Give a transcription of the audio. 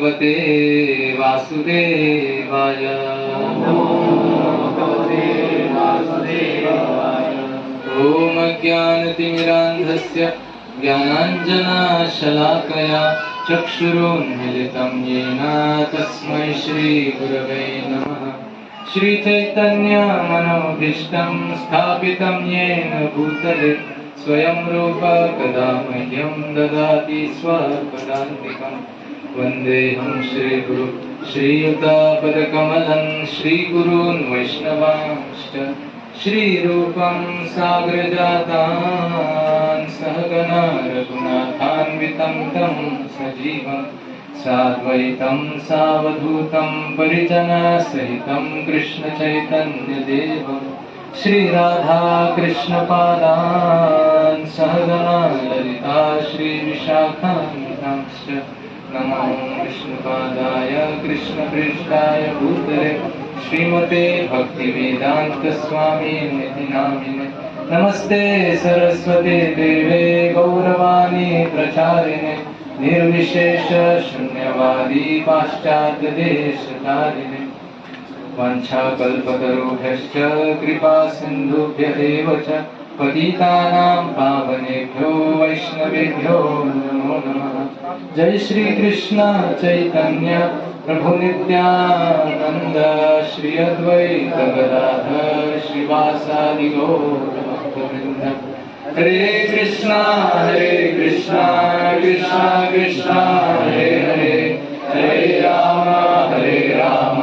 भगवते वासुदेवाय। ॐ अज्ञानतिमिरान्धस्य ज्ञानाञ्जनशलाकया चक्षुरुन्मिलितं येन तस्मै श्रीगुरवे नमः। श्रीचैतन्यमनोभीष्टं स्थापितं येन भूतले स्वयं रूप कदा मह्यं ददाति स्वपदान्तिकं। वन्देऽहं श्रीगुरु श्रीयुतापदकमलं श्रीगुरून् वैष्णवांश्च श्रीरूपं साग्रजातान् सहगणा रघुनाथान्वितं तं सजीवं साद्वैतं सावधूतं परिजनसहितं कृष्णचैतन्यदेवं श्रीराधा कृष्णपादान् सहगणा ललिता श्रीविशाखान्वितांश्च नमो विष्णुपादाय कृष्णपृष्ठाय भूतले श्रीमते भक्तिवेदांत स्वामिनिति नामिने। नमस्ते सरस्वती देवे गौरवाणी प्रचारिणे निर्विशेष शून्यवादी पाश्चात्य देशतारिणे। वाञ्छाकल्पतरुभ्यश्च कृपा सिन्धुभ्य एव च पतितानां पावनेभ्यो वैष्णवेभ्यो नमो नमः। जय श्री कृष्ण चैतन्य प्रभु नित्यानंद श्री अद्वैत गदाधर श्रीवासादि गौर भक्तवृंद। हरे कृष्णा कृष्णा कृष्णा हरे हरे, हरे राम राम